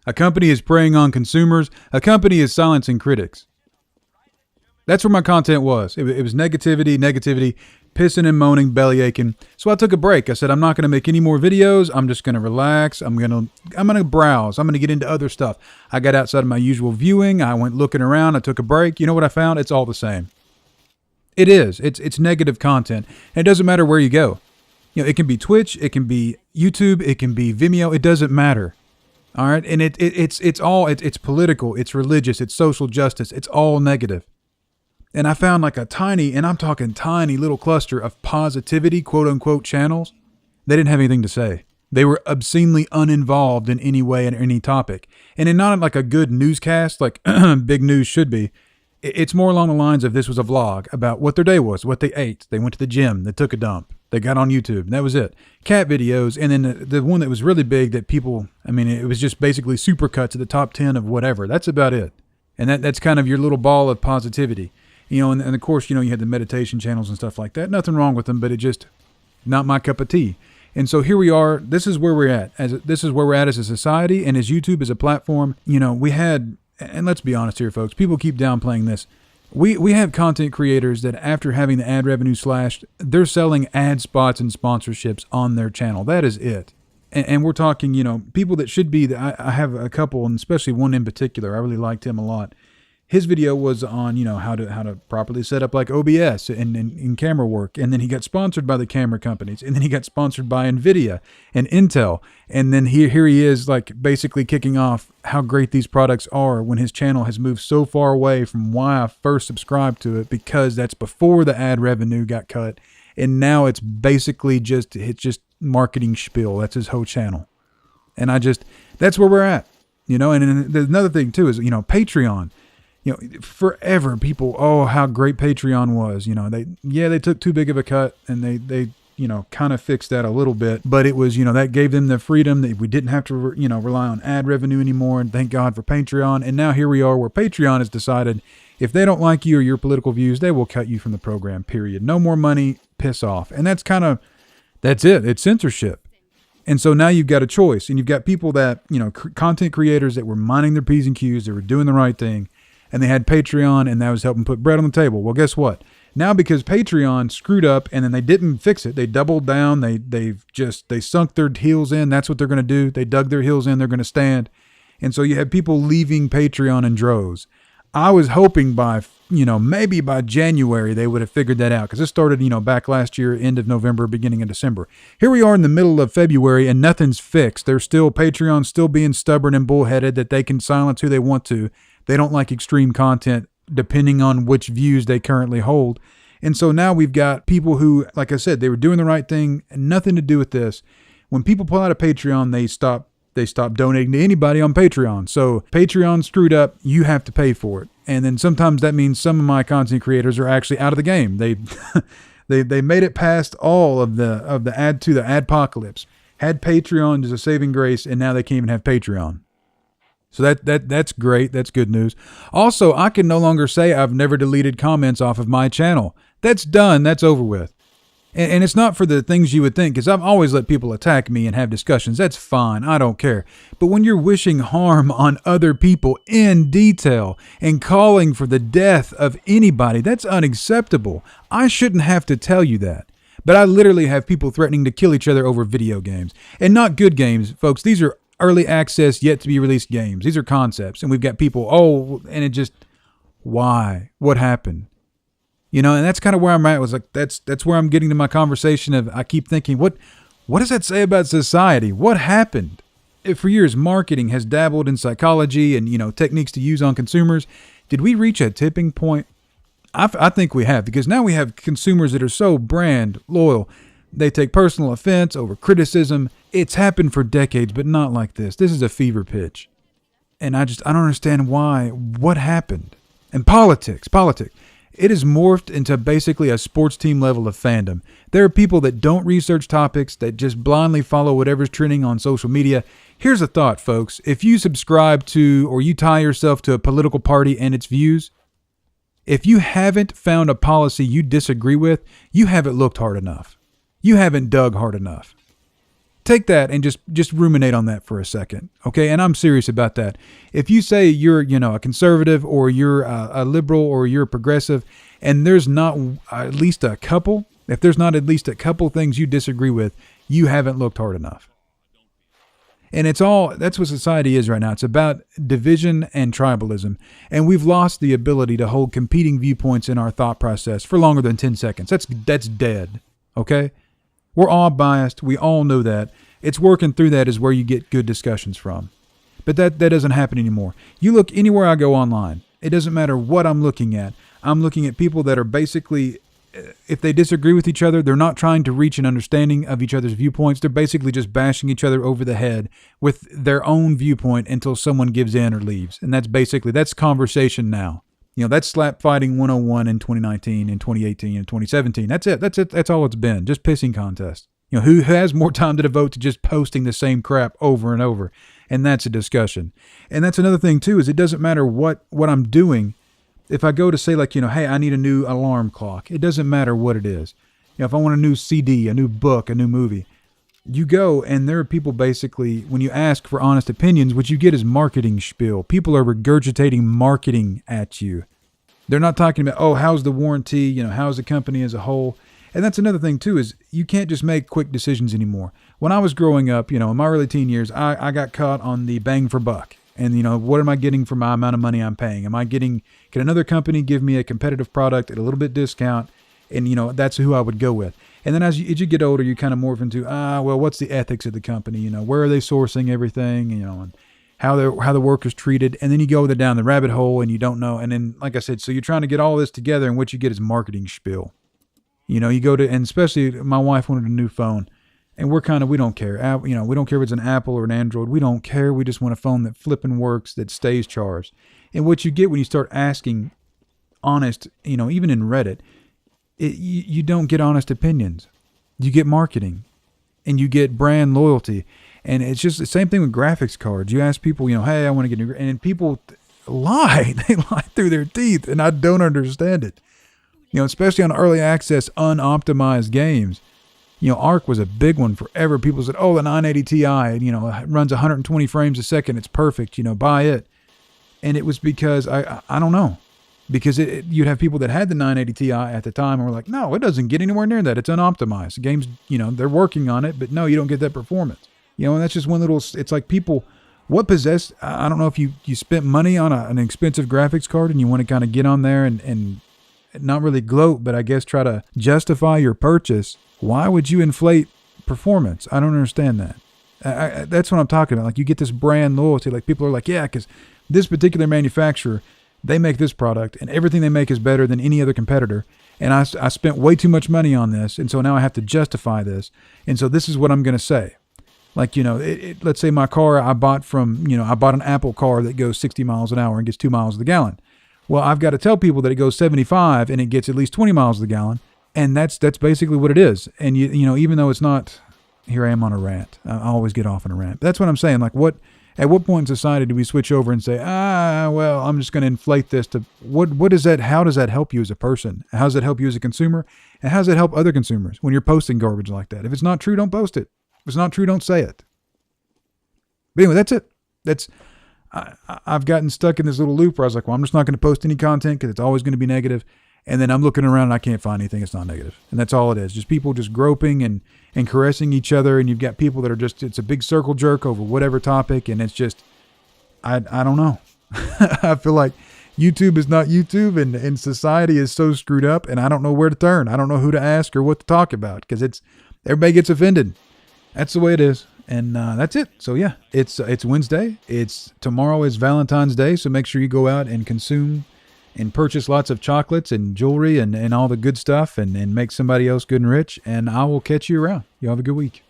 A company is preying on consumers. A company is silencing critics. That's where my content was. It was negativity, pissing and moaning, belly aching. So I took a break. I said, I'm not going to make any more videos. I'm just going to relax. I'm going to browse. I'm going to get into other stuff. I got outside of my usual viewing. I went looking around. I took a break. You know what I found? It's all the same. It is. It's negative content. And it doesn't matter where you go. You know, it can be Twitch. It can be YouTube. It can be Vimeo. It doesn't matter. All right. And it's political. It's religious. It's social justice. It's all negative. And I found like a tiny, and I'm talking tiny little cluster of positivity, quote unquote, channels. They didn't have anything to say. They were obscenely uninvolved in any way in any topic. And in not like a good newscast, like big news should be. It's more along the lines of this was a vlog about what their day was, what they ate. They went to the gym. They took a dump. They got on YouTube. And that was it. Cat videos. And then the one that was really big that people, I mean, it was just basically supercuts at the top 10 of whatever. That's about it. And that's kind of your little ball of positivity. You know, and of course, you know, you had the meditation channels and stuff like that. Nothing wrong with them, but it just not my cup of tea. And so here we are. This is where we're at. This is where we're at as a society and as YouTube as a platform. You know, we had, and let's be honest here, folks. People keep downplaying this. We have content creators that after having the ad revenue slashed, they're selling ad spots and sponsorships on their channel. That is it. And we're talking, you know, people that should be. I have a couple, and especially one in particular. I really liked him a lot. His video was on, you know, how to properly set up like OBS and camera work. And then he got sponsored by the camera companies. And then he got sponsored by NVIDIA and Intel. And then here he is like basically kicking off how great these products are when his channel has moved so far away from why I first subscribed to it, because that's before the ad revenue got cut. And now it's basically just marketing spiel. That's his whole channel. And that's where we're at, you know. And another thing too is, you know, Patreon. You know, forever people, oh, how great Patreon was. You know, they took too big of a cut, and they you know, kind of fixed that a little bit. But it was, you know, that gave them the freedom that we didn't have to, you know, rely on ad revenue anymore. And thank God for Patreon. And now here we are where Patreon has decided if they don't like you or your political views, they will cut you from the program, period. No more money, piss off. And that's it. It's censorship. And so now you've got a choice, and you've got people that, you know, content creators that were minding their P's and Q's, they were doing the right thing. And they had Patreon, and that was helping put bread on the table. Well, guess what? Now, because Patreon screwed up and then they didn't fix it, they doubled down. They sunk their heels in. That's what they're going to do. They dug their heels in. They're going to stand. And so you have people leaving Patreon in droves. I was hoping by, you know, maybe by January they would have figured that out, because this started, you know, back last year, end of November, beginning of December. Here we are in the middle of February, and nothing's fixed. Patreon's still being stubborn and bullheaded that they can silence who they want to. They don't like extreme content depending on which views they currently hold. And so now we've got people who, like I said, they were doing the right thing, nothing to do with this. When people pull out of Patreon, they stop donating to anybody on Patreon. So Patreon screwed up, you have to pay for it. And then sometimes that means some of my content creators are actually out of the game. They made it past all of the adpocalypse, had Patreon as a saving grace, and now they can't even have Patreon. So that's great. That's good news. Also, I can no longer say I've never deleted comments off of my channel. That's done. That's over with. And it's not for the things you would think, because I've always let people attack me and have discussions. That's fine. I don't care. But when you're wishing harm on other people in detail and calling for the death of anybody, that's unacceptable. I shouldn't have to tell you that. But I literally have people threatening to kill each other over video games. And not good games, folks. These are early access, yet to be released games. These are concepts. And we've got people, and it just, why? What happened? You know, and that's kind of where I'm at. Was like, that's where I'm getting to my conversation of, I keep thinking, what does that say about society? What happened? For years, marketing has dabbled in psychology and, you know, techniques to use on consumers. Did we reach a tipping point? I think we have, because now we have consumers that are so brand loyal. They take personal offense over criticism. It's happened for decades, but not like this. This is a fever pitch. And I don't understand why. What happened? And politics. It has morphed into basically a sports team level of fandom. There are people that don't research topics, that just blindly follow whatever's trending on social media. Here's a thought, folks. If you subscribe to or you tie yourself to a political party and its views, if you haven't found a policy you disagree with, you haven't looked hard enough. You haven't dug hard enough. take that and just ruminate on that for a second, okay? And I'm serious about that. If you say you're, a conservative, or you're a liberal, or you're a progressive, and there's not at least a couple, if there's not at least a couple things you disagree with, you haven't looked hard enough. And that's what society is right now. It's about division and tribalism. And we've lost the ability to hold competing viewpoints in our thought process for longer than 10 seconds. That's dead, okay? We're all biased. We all know that. It's working through that is where you get good discussions from. But that doesn't happen anymore. You look anywhere I go online. It doesn't matter what I'm looking at. I'm looking at people that are basically, if they disagree with each other, they're not trying to reach an understanding of each other's viewpoints. They're basically just bashing each other over the head with their own viewpoint until someone gives in or leaves. And that's conversation now. That's slap fighting 101 in 2019 and 2018 and 2017. That's it. That's all it's been. Just pissing contest. Who has more time to devote to just posting the same crap over and over? And that's a discussion. And that's another thing too, is it doesn't matter what I'm doing. If I go to say hey, I need a new alarm clock, it doesn't matter what it is. If I want a new CD, a new book, a new movie, you go, and there are people basically, when you ask for honest opinions, what you get is marketing spiel. People are regurgitating marketing at you. They're not talking about, how's the warranty, how's the company as a whole. And that's another thing too, is you can't just make quick decisions anymore. When I was growing up, in my early teen years, I got caught on the bang for buck. And, what am I getting for my amount of money I'm paying? Can another company give me a competitive product at a little bit discount? And, that's who I would go with. And then as you get older, you kind of morph into, what's the ethics of the company? Where are they sourcing everything? And how the workers treated. And then you go down the rabbit hole and you don't know. And then, like I said, so you're trying to get all this together, and what you get is marketing spiel. You go to, and especially my wife wanted a new phone. And we don't care. We don't care if it's an Apple or an Android. We don't care. We just want a phone that flipping works, that stays charged. And what you get when you start asking honest, even in Reddit, you don't get honest opinions. You get marketing, and you get brand loyalty. And it's just the same thing with graphics cards. You ask people, hey, I want to get new, and people lie. They lie through their teeth, and I don't understand it. Especially on early access, unoptimized games. Arc was a big one forever. People said, the 980 Ti, it runs 120 frames a second. It's perfect. Buy it. And it was because I don't know, because you'd have people that had the 980 Ti at the time and were like, no, it doesn't get anywhere near that. It's unoptimized. The game's, they're working on it, but no, you don't get that performance. And that's just one little, it's like people, what possessed, I don't know if you spent money on an expensive graphics card and you want to kind of get on there and not really gloat, but I guess try to justify your purchase. Why would you inflate performance? I don't understand that. That's what I'm talking about. Like, you get this brand loyalty. Like, people are like, yeah, because this particular manufacturer, they make this product, and everything they make is better than any other competitor. And I spent way too much money on this, and so now I have to justify this. And so this is what I'm going to say. Like, let's say my car I bought from, I bought an Apple car that goes 60 miles an hour and gets 2 miles to the gallon. Well, I've got to tell people that it goes 75 and it gets at least 20 miles to the gallon. And that's basically what it is. And, even though it's not, here I am on a rant. I always get off on a rant. But that's what I'm saying. Like, at what point in society do we switch over and say, I'm just going to inflate this to, what is that? How does that help you as a person? How does that help you as a consumer? And how does that help other consumers when you're posting garbage like that? If it's not true, don't post it. If it's not true, don't say it. But anyway, that's it. I've gotten stuck in this little loop where I was like, well, I'm just not going to post any content because it's always going to be negative. And then I'm looking around and I can't find anything that's not negative. And that's all it is. Just people just groping and caressing each other. And you've got people that are just, it's a big circle jerk over whatever topic. And it's just, I don't know. I feel like YouTube is not YouTube, and society is so screwed up, and I don't know where to turn. I don't know who to ask or what to talk about, because everybody gets offended. That's the way it is. And that's it. So yeah, it's Wednesday. Tomorrow is Valentine's Day. So make sure you go out and consume and purchase lots of chocolates and jewelry and all the good stuff, and make somebody else good and rich. And I will catch you around. You have a good week.